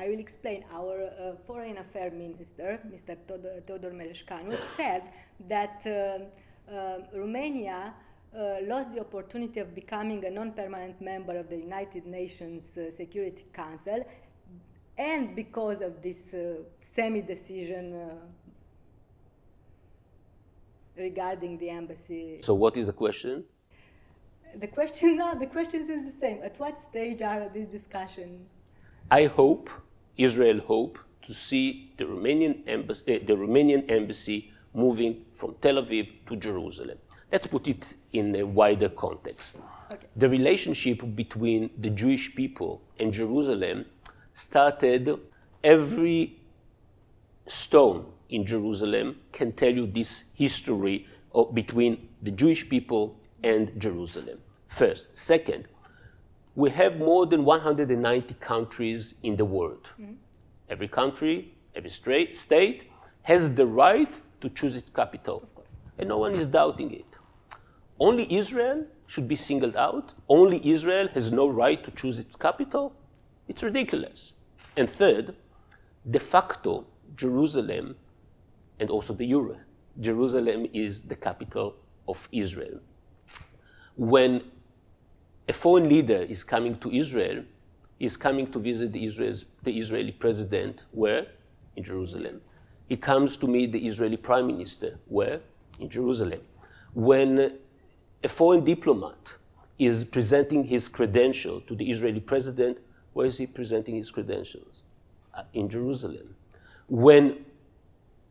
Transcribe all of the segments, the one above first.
will explain. Our Foreign Affairs Minister, Mr. Todor Meleshkanu, said that Romania lost the opportunity of becoming a non-permanent member of the United Nations Security Council, and because of this semi-decision regarding the embassy. So what is the question? The question is the same. At what stage are these discussions? I hope, Israel hope, to see the Romanian embassy moving from Tel Aviv to Jerusalem. Let's put it in a wider context. Okay. The relationship between the Jewish people and Jerusalem started. Every stone in Jerusalem can tell you this history between the Jewish people and Jerusalem. First. Second, we have more than 190 countries in the world. Mm-hmm. Every country, every state has the right to choose its capital. Of course. And no one is doubting it. Only Israel should be singled out. Only Israel has no right to choose its capital. It's ridiculous. And third, de facto, Jerusalem, and also the Euro, Jerusalem is the capital of Israel. When a foreign leader is coming to Israel, he's coming to visit the Israeli president, where? In Jerusalem. He comes to meet the Israeli prime minister, where? In Jerusalem. When a foreign diplomat is presenting his credential to the Israeli president, where is he presenting his credentials? In Jerusalem. When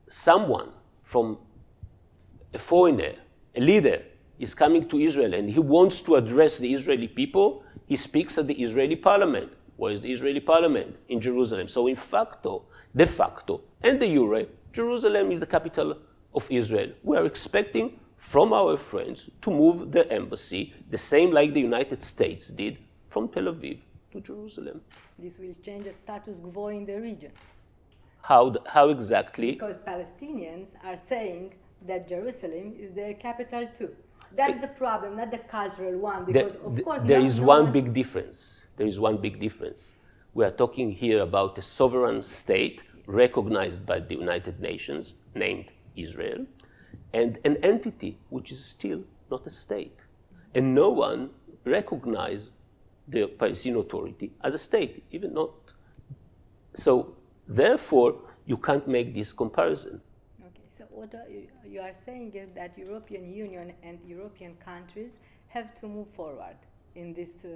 someone from a foreigner, a leader, is coming to Israel and he wants to address the Israeli people, he speaks at the Israeli parliament. Where is the Israeli parliament? In Jerusalem. So in facto, de facto, and de jure, Jerusalem is the capital of Israel. We are expecting from our friends to move the embassy, the same like the United States did, from Tel Aviv to Jerusalem. This will change the status quo in the region. How exactly? Because Palestinians are saying that Jerusalem is their capital too. That's the problem, not the cultural one. Because of course there is one big difference. There is one big difference. We are talking here about a sovereign state recognized by the United Nations, named Israel, and an entity which is still not a state. And no one recognized the Palestinian Authority as a state, even not. So, therefore, you can't make this comparison. Okay, so what you are saying is that European Union and European countries have to move forward in this...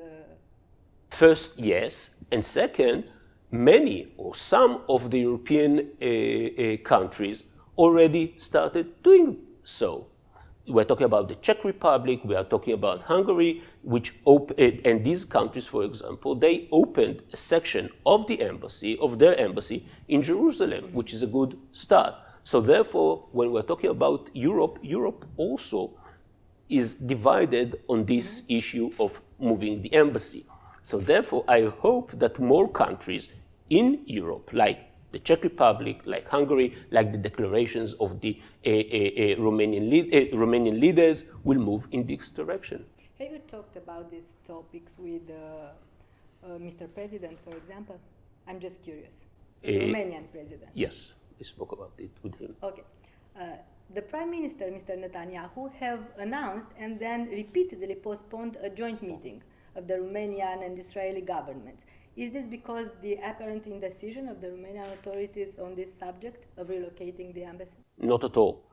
First, yes. And second, many or some of the European countries already started doing so. We're talking about the Czech Republic, we are talking about Hungary, and these countries, for example, they opened a section of their embassy in Jerusalem, which is a good start. So therefore, when we're talking about Europe, Europe also is divided on this issue of moving the embassy. So therefore, I hope that more countries in Europe, like the Czech Republic, like Hungary, like the declarations of the Romanian leaders, will move in this direction. Have you talked about these topics with Mr. President, for example? I'm just curious. The Romanian president. Yes, I spoke about it with him. Okay. The Prime Minister, Mr. Netanyahu, have announced and then repeatedly postponed a joint meeting of the Romanian and Israeli governments. Is this because the apparent indecision of the Romanian authorities on this subject of relocating the embassy? Not at all.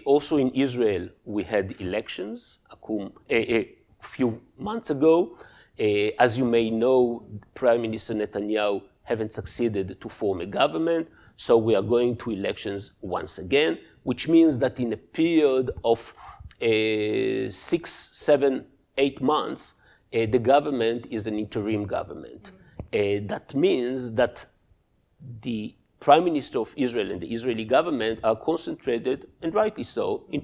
Also in Israel, we had elections a few months ago. As you may know, Prime Minister Netanyahu haven't succeeded to form a government, so we are going to elections once again, which means that in a period of 6, 7, 8 months, the government is an interim government. That means that the Prime Minister of Israel and the Israeli government are concentrated, and rightly so, in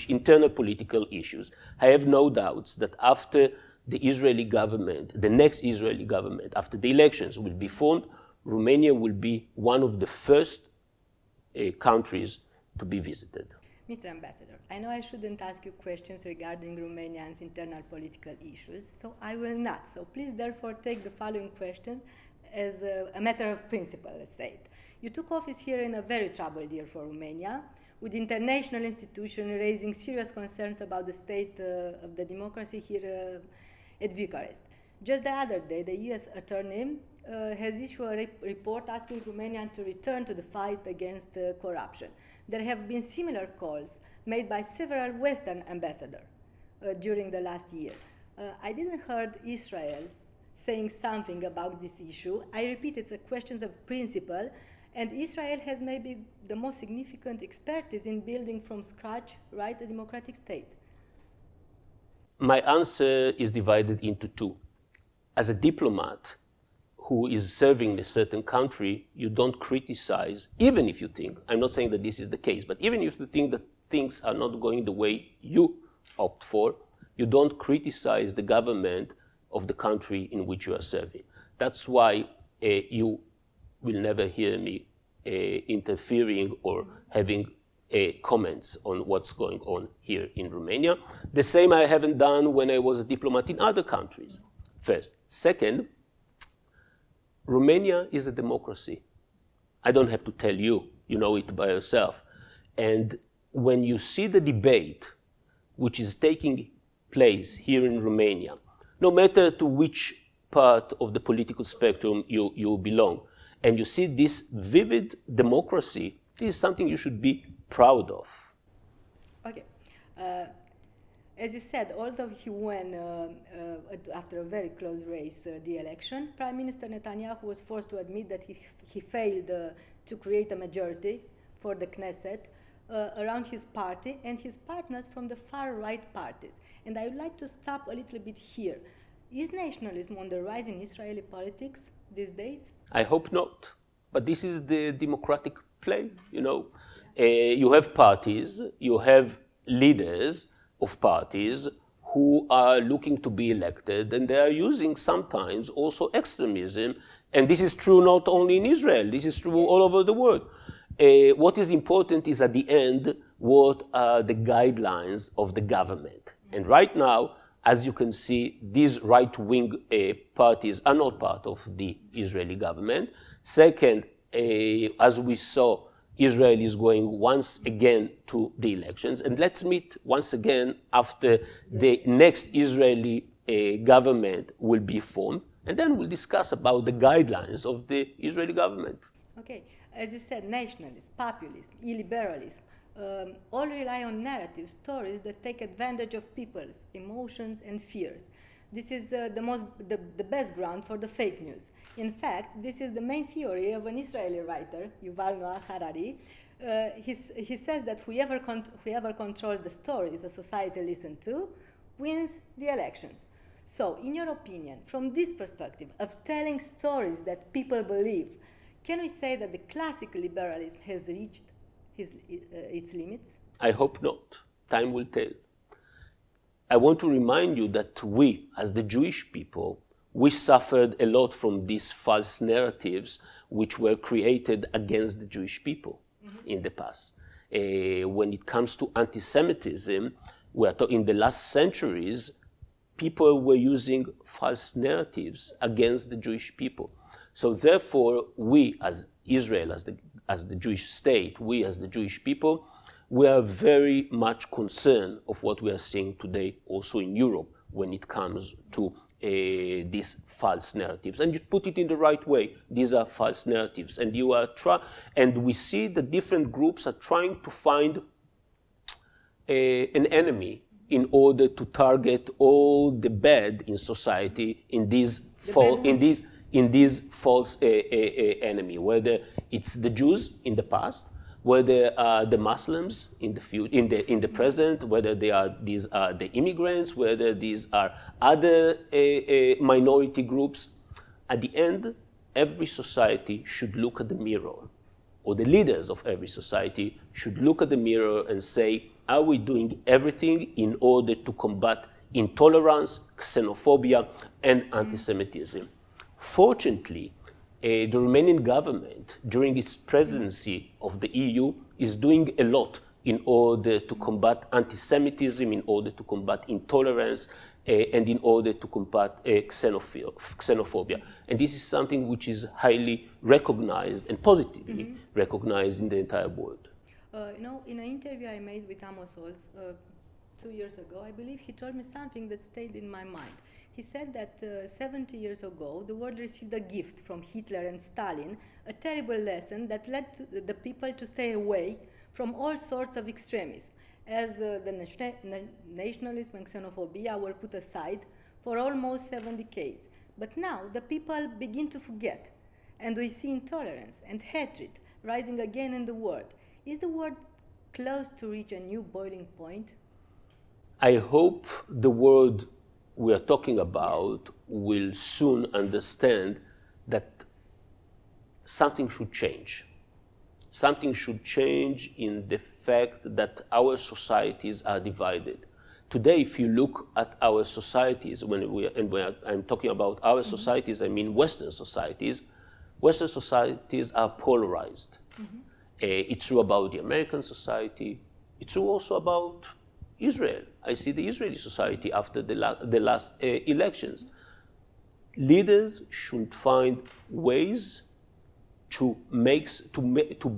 internal political issues. I have no doubts that after the Israeli government, the next Israeli government, after the elections will be formed, Romania will be one of the first countries to be visited. Mr. Ambassador, I know I shouldn't ask you questions regarding Romania's internal political issues, so I will not. So please therefore take the following question as a matter of principle, let's say it. You took office here in a very troubled year for Romania, with international institutions raising serious concerns about the state of the democracy here at Bucharest. Just the other day, the US attorney has issued a report asking Romania to return to the fight against corruption. There have been similar calls made by several Western ambassadors during the last year. I didn't heard Israel saying something about this issue. I repeat, it's a question of principle, and Israel has maybe the most significant expertise in building from scratch, right, a democratic state. My answer is divided into two. As a diplomat who is serving a certain country, you don't criticize, even if you think, I'm not saying that this is the case, but even if you think that things are not going the way you opt for, you don't criticize the government of the country in which you are serving. That's why you will never hear me interfering or having comments on what's going on here in Romania. The same I haven't done when I was a diplomat in other countries. First. Second, Romania is a democracy. I don't have to tell you, you know it by yourself. And when you see the debate which is taking place here in Romania, no matter to which part of the political spectrum you belong, and you see this vivid democracy, this is something you should be proud of. Okay. As you said, although he won after a very close race the election, Prime Minister Netanyahu was forced to admit that he failed to create a majority for the Knesset around his party and his partners from the far-right parties. And I would like to stop a little bit here. Is nationalism on the rise in Israeli politics these days? I hope not. But this is the democratic play, you know. You have parties, you have leaders of parties who are looking to be elected, and they are using sometimes also extremism. And this is true not only in Israel, this is true all over the world. What is important is at the end, what are the guidelines of the government? And right now, as you can see, these right-wing parties are not part of the Israeli government. Second, as we saw, Israel is going once again to the elections. And let's meet once again after the next Israeli government will be formed. And then we'll discuss about the guidelines of the Israeli government. Okay. As you said, nationalism, populism, illiberalism, all rely on narrative stories that take advantage of people's emotions and fears. This is the best ground for the fake news. In fact, this is the main theory of an Israeli writer, Yuval Noah Harari. He says that whoever controls the stories a society listens to wins the elections. So, in your opinion, from this perspective of telling stories that people believe, can we say that the classical liberalism has reached its limits? I hope not. Time will tell. I want to remind you that we, as the Jewish people, we suffered a lot from these false narratives which were created against the Jewish people in the past. When it comes to anti-Semitism, in the last centuries, people were using false narratives against the Jewish people. So therefore, we as Israel, as the Jewish state, we as the Jewish people, we are very much concerned of what we are seeing today also in Europe when it comes to these false narratives. And you put it in the right way. These are false narratives. And and we see the different groups are trying to find an enemy in order to target all the bad in society in these false enemy, whether it's the Jews in the past, whether the Muslims in the present, whether these are the immigrants, whether these are other minority groups. At the end, every society should look at the mirror, or the leaders of every society should look at the mirror and say, are we doing everything in order to combat intolerance, xenophobia, and anti-Semitism? Fortunately, the Romanian government, during its presidency of the EU, is doing a lot in order to combat anti-Semitism, in order to combat intolerance, and in order to combat xenophobia. And this is something which is highly recognized and positively recognized in the entire world. In an interview I made with Ambasadorul 2 years ago, I believe he told me something that stayed in my mind. He said that 70 years ago, the world received a gift from Hitler and Stalin, a terrible lesson that led the people to stay away from all sorts of extremism, as the nationalism and xenophobia were put aside for almost 7 decades. But now the people begin to forget, and we see intolerance and hatred rising again in the world. Is the world close to reach a new boiling point? I hope the world we are talking about will soon understand that something should change. Something should change in the fact that our societies are divided. Today, if you look at our societies, when I'm talking about our societies, I mean Western societies. Western societies are polarized. It's true about the American society. It's true also about Israel. I see the Israeli society after the last elections. Leaders should find ways to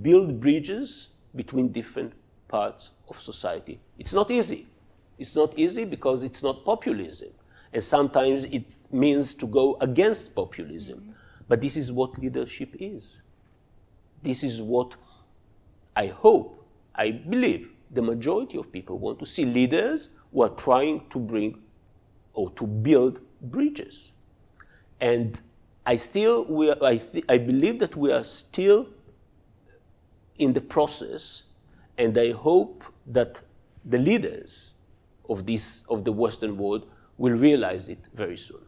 build bridges between different parts of society. It's not easy. It's not easy because it's not populism. And sometimes it means to go against populism. But this is what leadership is. This is what I hope, I believe, the majority of people want to see leaders who are trying to bring or to build bridges. And I believe that we are still in the process, and I hope that the leaders of the Western world will realize it very soon.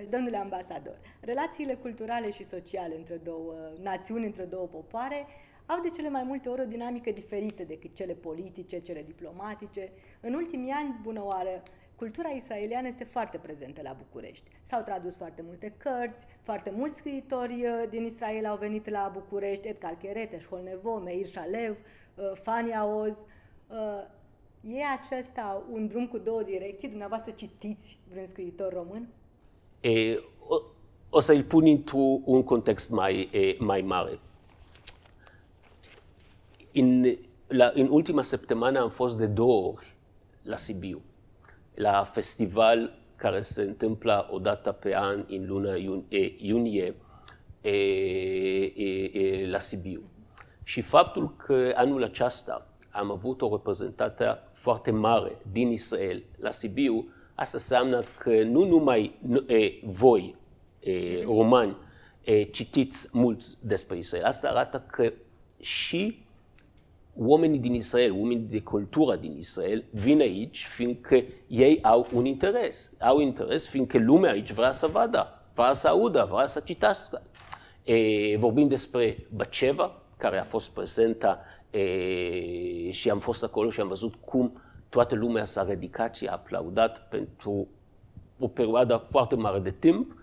Domnule ambasador, relațiile culturale și sociale între două națiuni, între două popoare, au de cele mai multe ori o dinamică diferită decât cele politice, cele diplomatice. În ultimii ani, bună oară, cultura israeliană este foarte prezentă la București. S-au tradus foarte multe cărți, foarte mulți scriitori din Israel au venit la București, Edgar Keret, Eshkol Nevo, Meir Shalev, Fania Oz. E acesta un drum cu două direcții? Dumneavoastră citiți vreun scriitor român? O să-l pun într-un context mai mare. În ultima săptămână am fost de 2 ori la Sibiu, la festival care se întâmplă o dată pe an în luna iunie la Sibiu. Și faptul că anul acesta am avut o reprezentare foarte mare din Israel la Sibiu, asta înseamnă că nu numai voi, romani, citiți mult despre Israel. Asta arată că și oamenii din Israel, oamenii de cultură din Israel, vin aici fiindcă ei au un interes. Au interes fiindcă lumea aici vrea să vadă, vrea să audă, vrea să citească. Vorbim despre Batsheva, care a fost prezentă și am fost acolo și am văzut cum toată lumea s-a ridicat și a aplaudat pentru o perioadă foarte mare de timp.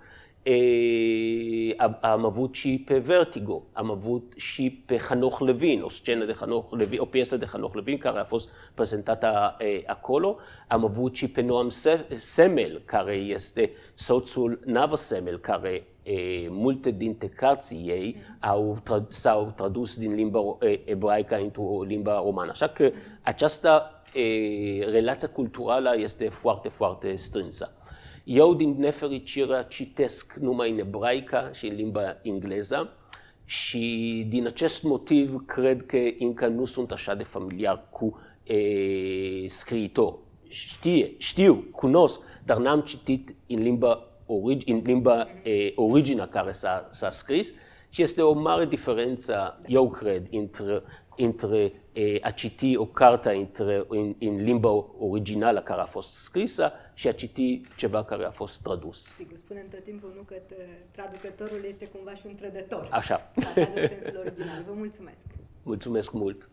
Am avut și pe Vertigo, am avut și pe Hanoch Levin, o scenă de Hanoch Levin, o piesă de Hanoch Levin care a fost prezentată acolo. Am avut și pe Noam Semel, care este soțul Nava Semel, care multe dintre cărții ei s-au tradus din limba ebraică într-o limba romană. Așa că această relație culturală este foarte, foarte strânsă. Eu, din nefericire, citesc numai în ebraică și în limba engleză și din acest motiv cred că încă nu sunt așa de familiar cu scriitori. Știu, cunosc, dar n-am citit în limba origină care s-a scris și este o mare diferență, eu cred, între a citi o carte în limba originală care a fost scrisă și a citi ceva care a fost tradus. Sigur, spunem tot timpul nu că traducătorul este cumva și un trădător. Așa. În sensul original. Vă mulțumesc. Mulțumesc mult.